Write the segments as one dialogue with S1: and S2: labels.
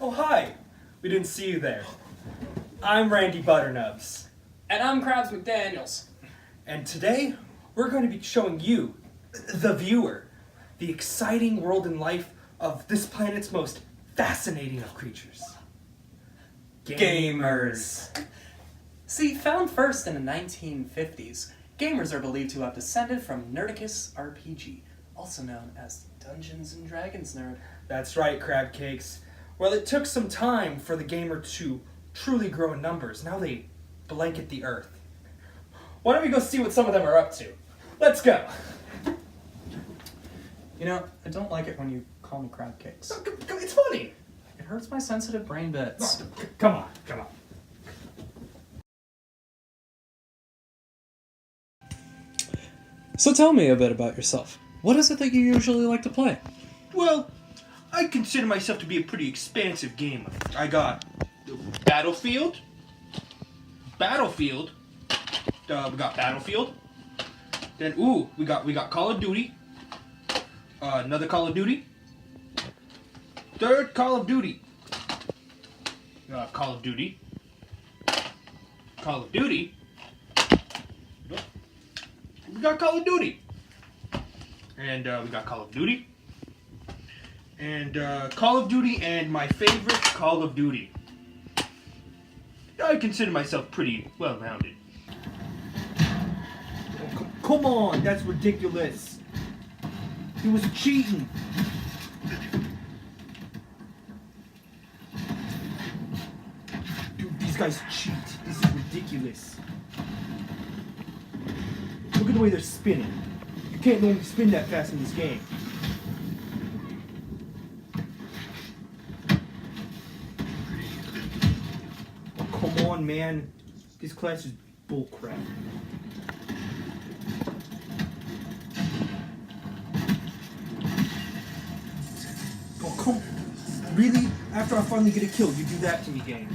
S1: Oh, hi. We didn't see you there. I'm Randy Butternubs.
S2: And I'm Krabs McDaniels.
S1: And today, we're going to be showing you, the viewer, the exciting world and life of this planet's most fascinating of creatures. Gamers.
S2: See, found first in the 1950s, gamers are believed to have descended from Nerdicus RPG, also known as Dungeons and Dragons nerd.
S1: That's right, crab cakes. Well, it took some time for the gamer to truly grow in numbers. Now they blanket the earth. Why don't we go see what some of them are up to? Let's go.
S2: You know, I don't like it when you call me crab cakes.
S1: It's funny.
S2: It hurts my sensitive brain bits.
S1: Come on.
S2: So tell me a bit about yourself. What is it that you usually like to play?
S1: Well, I consider myself to be a pretty expansive gamer. I got Battlefield. We got Battlefield. Then we got Call of Duty. Another Call of Duty. Third Call of Duty. Call of Duty. Call of Duty. We got Call of Duty. And we got Call of Duty. And Call of Duty and my favorite Call of Duty. I consider myself pretty well-rounded. Oh, come on, that's ridiculous. He was cheating. Dude, these guys cheat. This is ridiculous. Look at the way they're spinning. You can't normally spin that fast in this game. Come on, man. This class is bullcrap. Oh, come. Really? After I finally get a kill, you do that to me, game.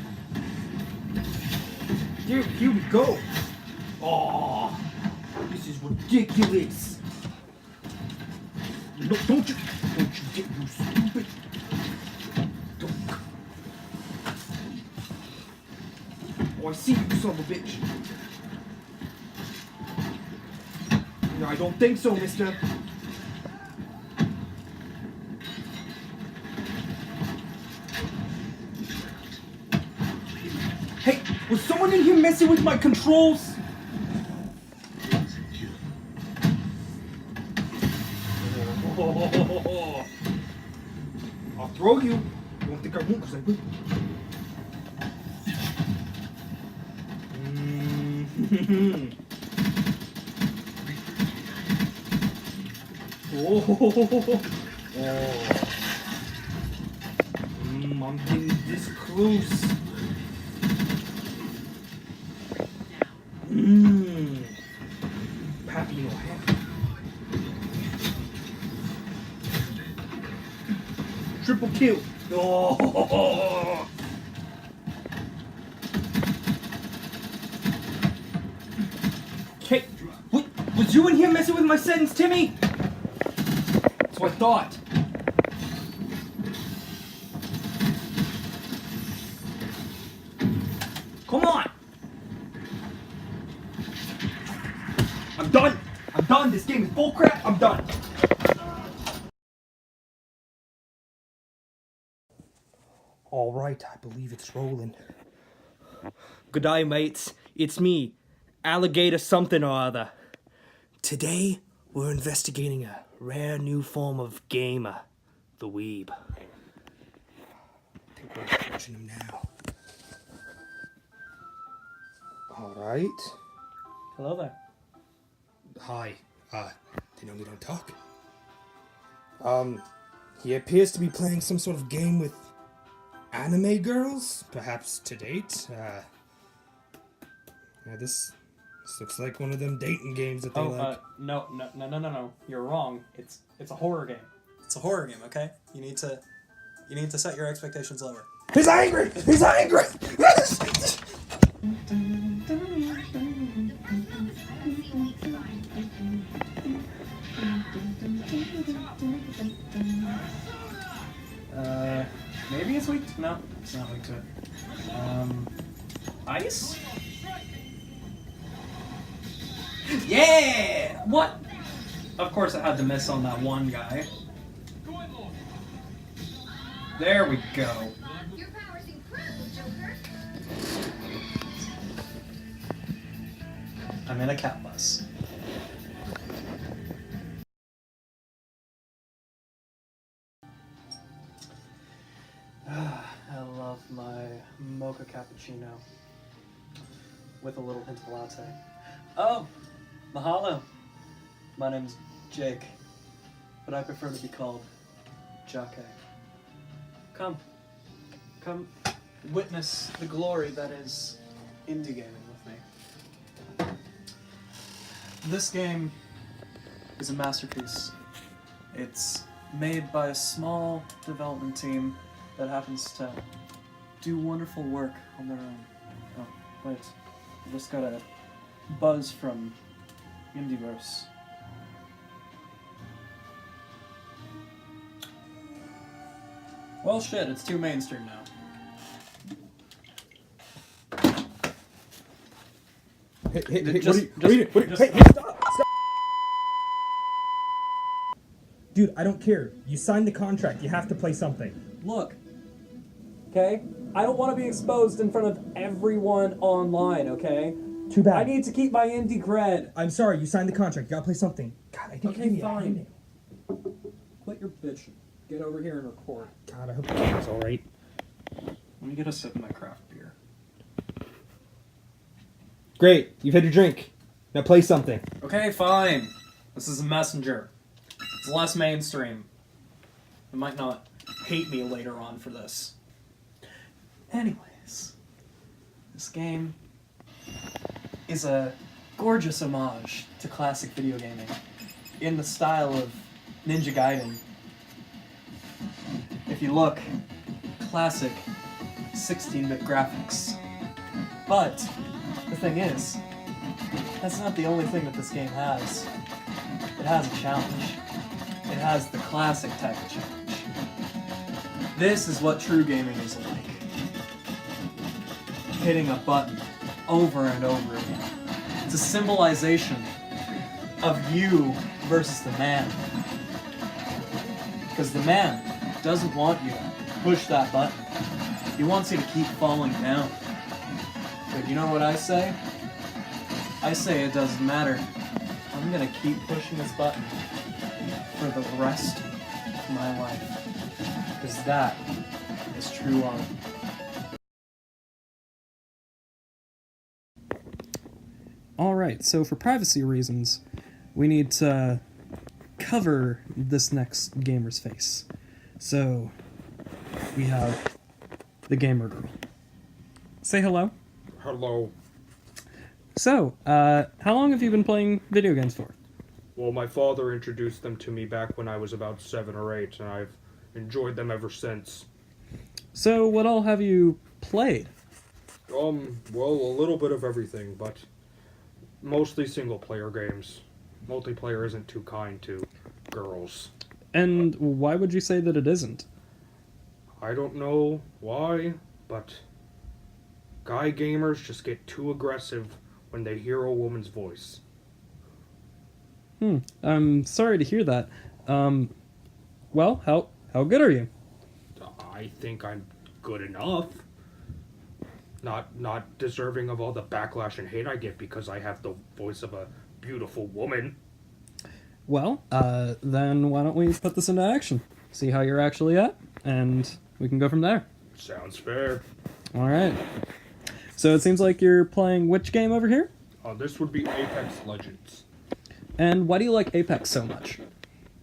S1: Here we go. Oh, this is ridiculous. No, don't you get you stupid. Oh, I see you, son of a bitch. No, I don't think so, mister. Hey, was someone in here messing with my controls? Oh, I'll throw you. You don't think I won't, because I will. I'm getting this close. Happy no happy. Triple kill. Oh. Hey, was you in here messing with my settings, Timmy? That's what I thought. Come on. I'm done. This game is bullcrap. I'm done. All right, I believe it's rolling. Good day, mates. It's me, Alligator something or other. Today, we're investigating a rare new form of gamer, the weeb. I think we're approaching him now. All right.
S2: Hello there.
S1: Hi. They normally don't talk. He appears to be playing some sort of game with anime girls, perhaps to date. This looks like one of them dating games that they like.
S2: No. You're wrong. It's a horror game. It's a horror game, okay? You need to set your expectations lower.
S1: He's angry! He's angry!
S2: Maybe it's week No, it's not weak to it. Ice? Yeah! What? Of course I had to miss on that one guy. There we go.
S3: Your powers improved, Joker.
S2: I'm in a cat bus. I love my mocha cappuccino with a little hint of latte. Oh, mahalo. My name's Jake, but I prefer to be called Jake. Come witness the glory that is indie gaming with me. This game is a masterpiece. It's made by a small development team that happens to do wonderful work on their own. Oh, wait. I just got a buzz from Indieverse. Well, shit, it's too mainstream now.
S1: Hey,
S2: Just-
S1: hey, stop! Dude, I don't care. You signed the contract. You have to play something.
S2: Look, okay? I don't want to be exposed in front of everyone online, okay?
S1: Too bad.
S2: I need to keep my indie cred.
S1: I'm sorry. You signed the contract. You gotta play something. God, I think
S2: Okay,
S1: you need
S2: fine. Quit your bitch. Get over here and record.
S1: God, I hope the camera's all right.
S2: Let me get a sip of my craft beer.
S1: Great. You've had your drink. Now play something.
S2: Okay, fine. This is a messenger. It's less mainstream. You might not hate me later on for this. Anyways, this game is a gorgeous homage to classic video gaming in the style of Ninja Gaiden. If you look, classic 16-bit graphics. But the thing is, that's not the only thing that this game has. It has a challenge. It has the classic type of challenge. This is what true gaming is like. Hitting a button over and over again. It's a symbolization of you versus the man. Because the man doesn't want you to push that button. He wants you to keep falling down. But you know what I say? I say it doesn't matter. I'm gonna keep pushing this button for the rest of my life. Because that is true art. Alright, so for privacy reasons, we need to cover this next gamer's face. So, we have the gamer girl. Say hello.
S4: Hello.
S2: So, how long have you been playing video games for?
S4: Well, my father introduced them to me back when I was about 7 or 8, and I've enjoyed them ever since.
S2: So, what all have you played?
S4: Well, a little bit of everything, but mostly single-player games. Multiplayer isn't too kind to girls.
S2: And why would you say that it isn't?
S4: I don't know why, but guy gamers just get too aggressive when they hear a woman's voice.
S2: I'm sorry to hear that. Well, how good are you?
S4: I think I'm good enough. Not deserving of all the backlash and hate I get because I have the voice of a beautiful woman.
S2: Well, then why don't we put this into action? See how you're actually at, and we can go from there.
S4: Sounds fair.
S2: Alright. So it seems like you're playing which game over here?
S4: This would be Apex Legends.
S2: And why do you like Apex so much?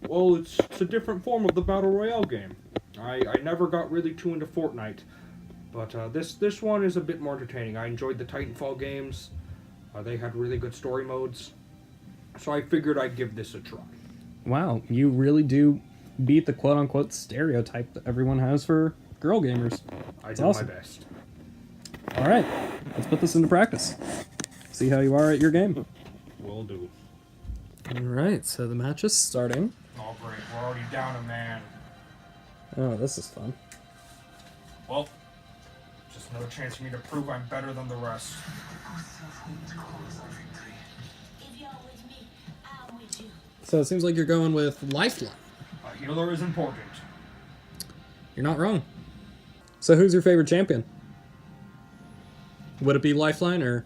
S4: Well, it's a different form of the Battle Royale game. I never got really too into Fortnite, but this one is a bit more entertaining. I enjoyed the Titanfall games. They had really good story modes. So I figured I'd give this a try.
S2: Wow, you really do beat the quote-unquote stereotype that everyone has for girl gamers.
S4: I
S2: That's
S4: did
S2: awesome.
S4: my best.
S2: Alright, let's put this into practice. See how you are at your game.
S4: Will do.
S2: Alright, so the match is starting.
S4: Oh great, we're already down a man.
S2: Oh, this is fun.
S4: Well, just another chance for me to prove I'm better than the rest.
S5: If you're with me, I'm with you.
S6: So it seems like you're going with Lifeline.
S4: A healer is important.
S6: You're not wrong. So who's your favorite champion? Would it be Lifeline, or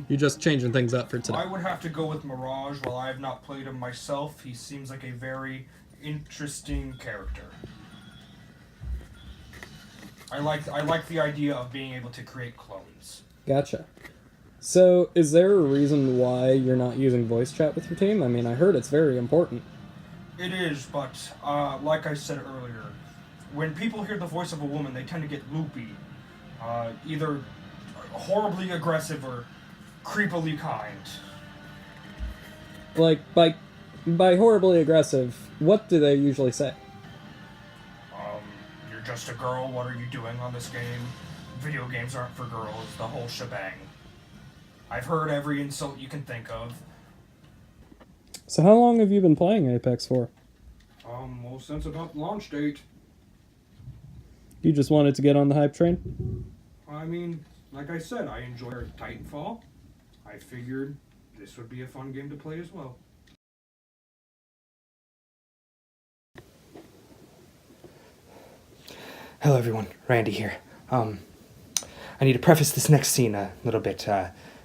S6: you just changing things up for today?
S4: I would have to go with Mirage. While I have not played him myself, he seems like a very interesting character. I like the idea of being able to create clones.
S6: Gotcha. So is there a reason why you're not using voice chat with your team? I mean, I heard it's very important.
S4: It is, but like I said earlier, when people hear the voice of a woman, they tend to get loopy, either horribly aggressive or creepily kind.
S6: Like, by horribly aggressive, what do they usually say?
S4: You're just a girl, what are you doing on this game? Video games aren't for girls, the whole shebang. I've heard every insult you can think of.
S6: So how long have you been playing Apex for?
S4: Well, since about launch date.
S6: You just wanted to get on the hype train?
S4: I mean, like I said, I enjoy Titanfall. I figured this would be a fun game to play as well.
S1: Hello everyone, Randy here. I need to preface this next scene a little bit.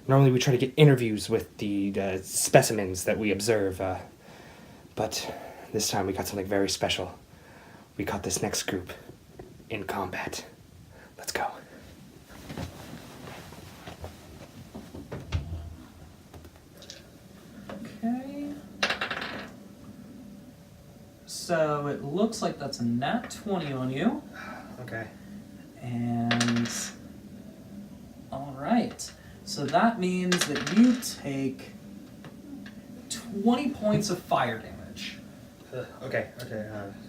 S1: Normally we try to get interviews with the specimens that we observe, but this time we got something very special. We caught this next group in combat. Let's go.
S2: Okay. So it looks like that's a nat 20 on you.
S1: Okay.
S2: And alright. So that means that you take 20 points of fire damage.
S1: Okay.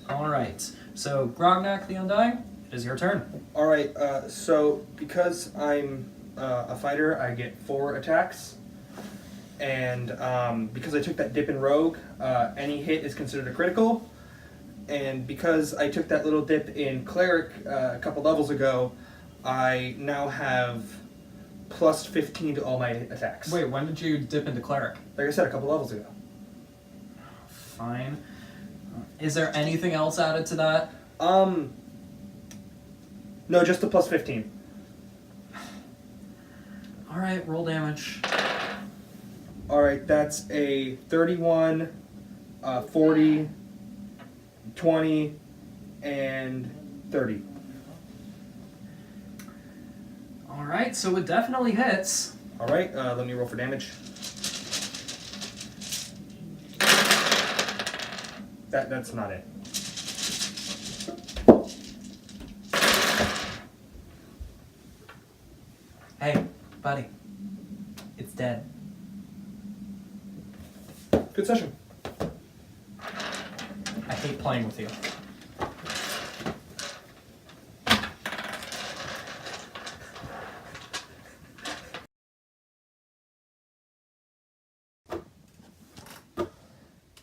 S2: Alright. So Grognak the Undying, it is your turn.
S1: Alright, so because I'm a fighter, I get 4 attacks. And because I took that dip in Rogue, any hit is considered a critical. And because I took that little dip in Cleric a couple levels ago, I now have plus 15 to all my attacks.
S2: Wait, when did you dip into Cleric?
S1: Like I said, a couple levels ago.
S2: Fine. Is there anything else added to that?
S1: No, just the plus 15.
S2: Alright, roll damage.
S1: Alright, that's a 31, 40, 20, and 30.
S2: Alright, so it definitely hits.
S1: Alright, let me roll for damage. That's not it.
S2: Hey, buddy. It's dead.
S1: Good session.
S2: I hate playing with you.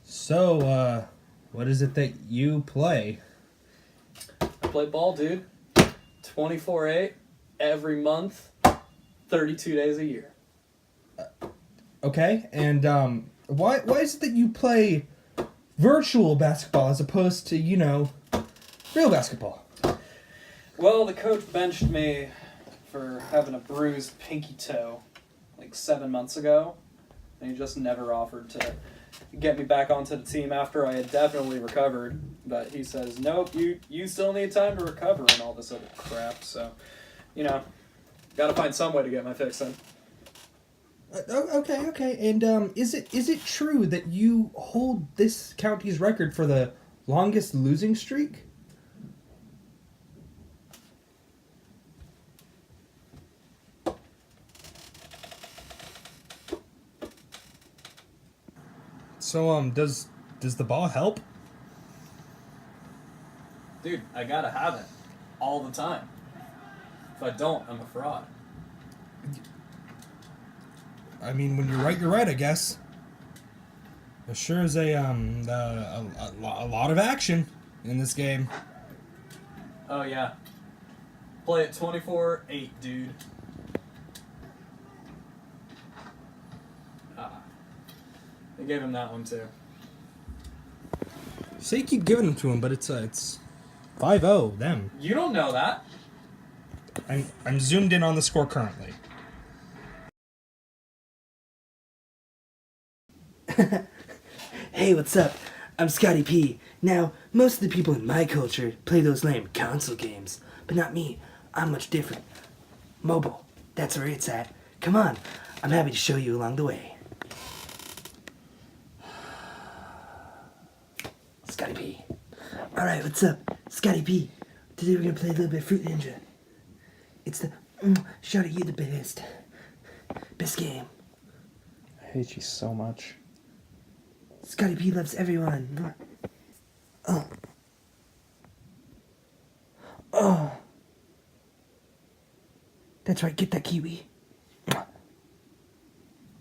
S1: So, what is it that you play?
S2: I play ball, dude. 24/8, every month, 32 days a year.
S1: Okay, and why is it that you play virtual basketball as opposed to, real basketball?
S2: Well, the coach benched me for having a bruised pinky toe like 7 months ago, and he just never offered to get me back onto the team after I had definitely recovered. But he says, nope, you still need time to recover and all this other crap. So, gotta find some way to get my fix in.
S1: Okay, and is it true that you hold this county's record for the longest losing streak? So does the ball help?
S2: Dude, I gotta have it. All the time. If I don't, I'm a fraud.
S1: I mean, when you're right, I guess. There sure is a lot of action in this game.
S2: Oh yeah. Play it 24/8, dude. I gave him that one too.
S1: Say you keep giving them to him, but it's 5-0 them.
S2: You don't know that.
S1: I'm zoomed in on the score currently. Hey, what's up? I'm Scotty P. Now, most of the people in my culture play those lame console games, but not me. I'm much different. Mobile. That's where it's at. Come on. I'm happy to show you along the way. Scotty P. Alright, what's up? Scotty P. Today we're gonna play a little bit of Fruit Ninja. It's the shout at you the best. Best game.
S6: I hate you so much.
S1: Scotty P loves everyone. Oh. Oh. That's right, get that kiwi.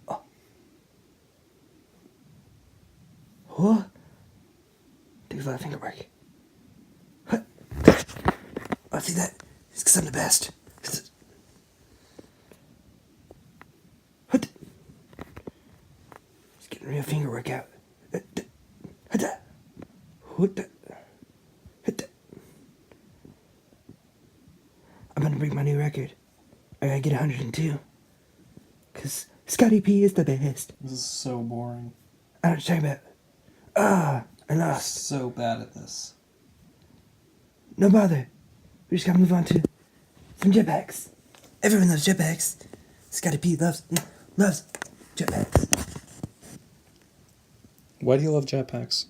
S1: Oh. Huh? Takes a lot of finger work. Huh. Oh, see that? It's because I'm the best. What? It's getting real finger work out. I'm gonna break my new record. I gotta get 102. Cause Scotty P is the best.
S6: This is so boring.
S1: I don't know what you're talking about. I lost.
S6: So bad at this.
S1: No bother. We just gotta move on to some jetpacks. Everyone loves jetpacks. Scotty P loves jetpacks.
S6: Why do you love jetpacks?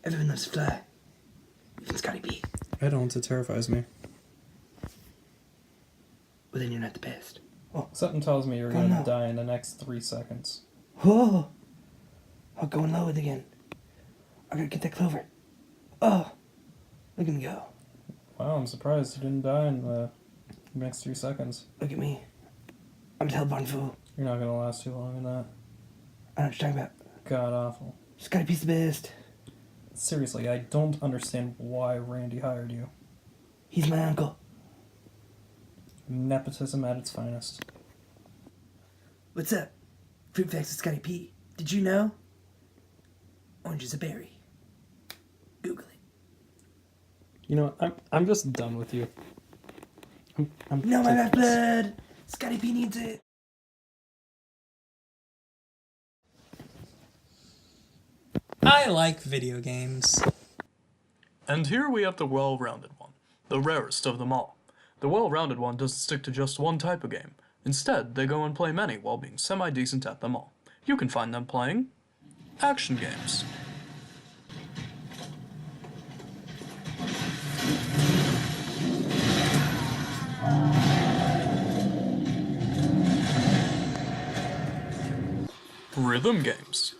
S1: Everyone loves to fly. Even Scotty P.
S6: I don't, it terrifies me.
S1: Well, then you're not the best.
S6: Something tells me you're
S1: Go
S6: gonna
S1: now.
S6: die in the next 3 seconds.
S1: Oh! I'm going low again. I gotta get that clover. Oh! Look at me go.
S6: Wow, I'm surprised you didn't die in the next 3 seconds.
S1: Look at me. I'm a hellborn fool.
S6: You're not gonna last too long in that.
S1: I don't know what you're talking about.
S6: God awful.
S1: Scotty P's the best.
S6: Seriously, I don't understand why Randy hired you.
S1: He's my uncle.
S6: Nepotism at its finest.
S1: What's up? Fruit facts with Scotty P. Did you know? Orange is a berry. Google it.
S6: You know what? I'm just done with you. I'm
S1: No, my
S6: ticked.
S1: blood! Scotty P needs it.
S7: I like video games.
S2: And here we have the well-rounded one, the rarest of them all. The well-rounded one doesn't stick to just one type of game. Instead, they go and play many while being semi-decent at them all. You can find them playing action games. Rhythm games.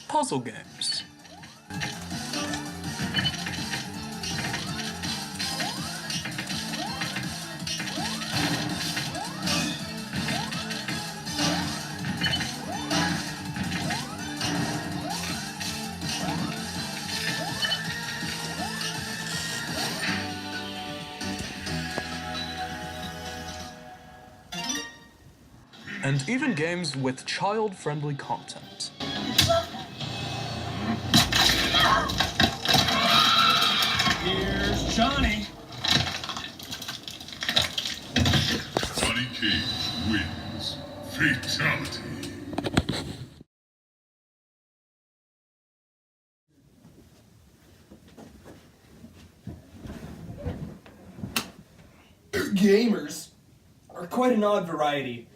S2: Puzzle games. And even games with child-friendly content. Here's Johnny.
S8: Johnny Cage wins. Fatality.
S1: Gamers are quite an odd variety.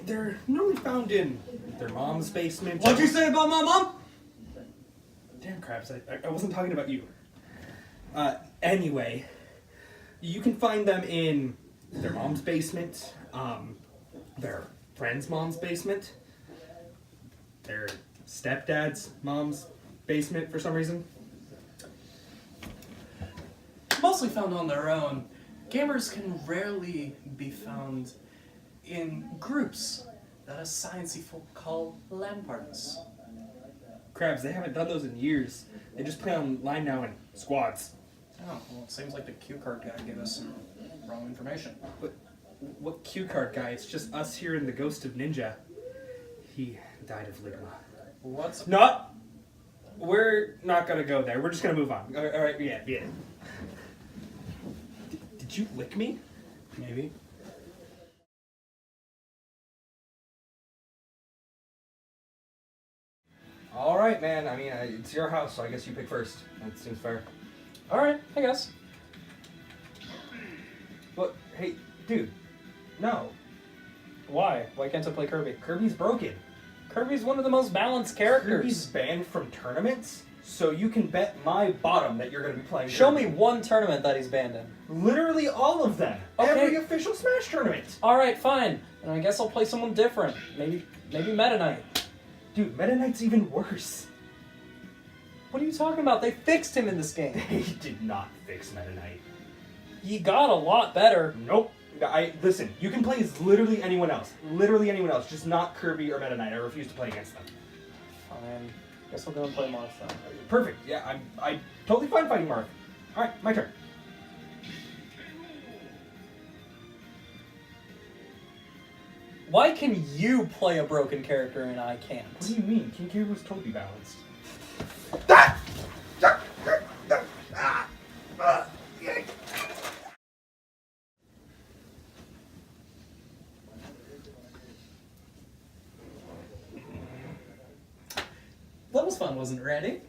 S1: They're normally found in their mom's basement.
S2: What'd you say about my mom?
S1: Damn craps, I wasn't talking about you. Anyway, you can find them in their mom's basement, their friend's mom's basement, their stepdad's mom's basement for some reason.
S2: mostly found on their own, gamers can rarely be found in groups that us sciencey folk call LAN parties.
S1: Crabs, they haven't done those in years. They just play online now in squads.
S2: Oh, well, it seems like the cue card guy gave us some wrong information.
S1: But what cue card guy? It's just us here in the Ghost of Ninja. He died of ligma.
S2: What's...
S1: Not. We're not gonna go there. We're just gonna move on. All right, yeah. Did you lick me?
S2: Maybe.
S1: All right, man. I mean, it's your house, so I guess you pick first. That seems fair.
S2: Alright, I guess.
S1: But hey, dude, no.
S2: Why? Why can't I play Kirby?
S1: Kirby's broken.
S2: Kirby's one of the most balanced characters.
S1: Kirby's banned from tournaments, so you can bet my bottom that you're going to be playing
S2: Show
S1: Kirby.
S2: me one tournament that he's banned in.
S1: Literally all of them.
S2: Okay.
S1: Every official Smash tournament.
S2: Alright, fine. And I guess I'll play someone different. Maybe Meta Knight.
S1: Dude, Meta Knight's even worse.
S2: What are you talking about? They fixed him in this game.
S1: They did not fix Meta Knight.
S2: He got a lot better.
S1: Nope. Listen, you can play as literally anyone else. Literally anyone else, just not Kirby or Meta Knight. I refuse to play against them.
S2: Fine. Guess we're gonna play Marth then.
S1: Perfect. Yeah, I'm totally fine fighting Marth. Alright, my turn.
S2: Why can you play a broken character and I can't?
S1: What do you mean? King K. was totally balanced.
S2: That was fun, wasn't it, Randy?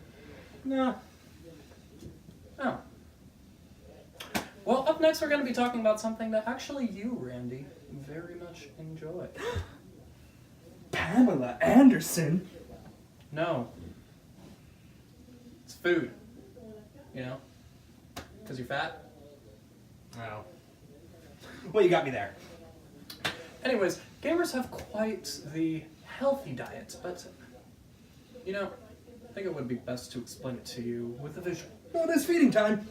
S1: No.
S2: Oh. Well, up next we're going to be talking about something that actually you, Randy, very much enjoy.
S1: Pamela Anderson?
S2: No. It's food. You know? Because you're fat.
S1: Oh. Well, you got me there.
S2: Anyways, gamers have quite the healthy diet, but, you know, I think it would be best to explain it to you with a visual.
S1: Oh, it's feeding time.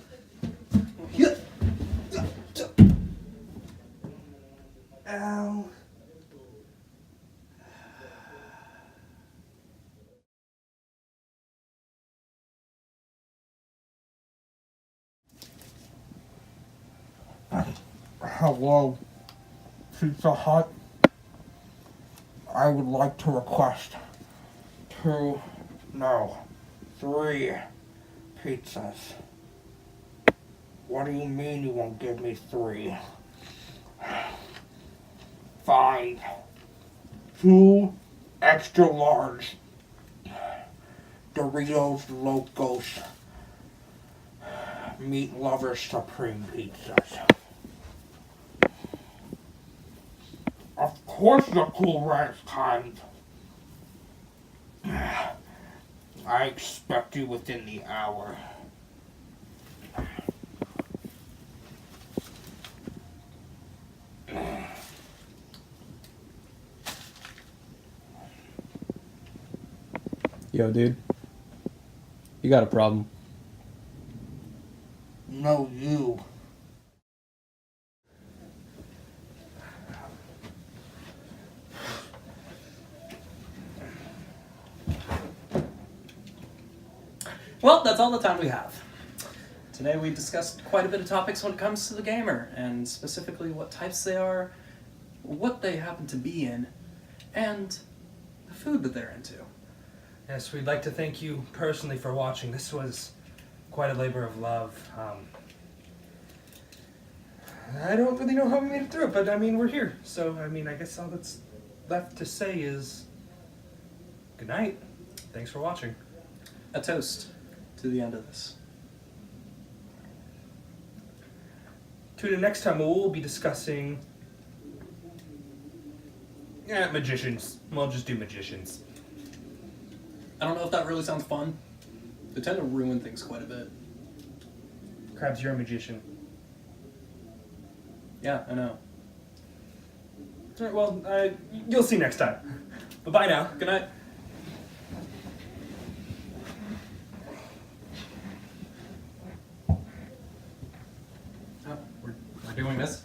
S1: Ow.
S9: Hello, Pizza Hut. I would like to request 3 pizzas. What do you mean you won't give me 3? Fine. 2 extra large Doritos Locos Meat Lovers Supreme pizzas. Of course the Cool Ranch kind. I expect you within the hour.
S6: Yo, dude. You got a problem.
S9: No, you.
S2: Well, that's all the time we have. Today we discussed quite a bit of topics when it comes to the gamer, and specifically what types they are, what they happen to be in, and the food that they're into.
S1: Yes, we'd like to thank you personally for watching. This was quite a labor of love. I don't really know how we made it through it, but I mean, we're here. So, I mean, I guess all that's left to say is good night. Thanks for watching.
S2: A toast to the end of this.
S1: Tune in next time, we'll be discussing magicians. We'll just do magicians.
S2: I don't know if that really sounds fun. They tend to ruin things quite a bit.
S1: Krabs, you're a magician.
S2: Yeah, I know.
S1: All right, well, you'll see next time. Bye-bye now.
S2: Good night.
S10: doing this.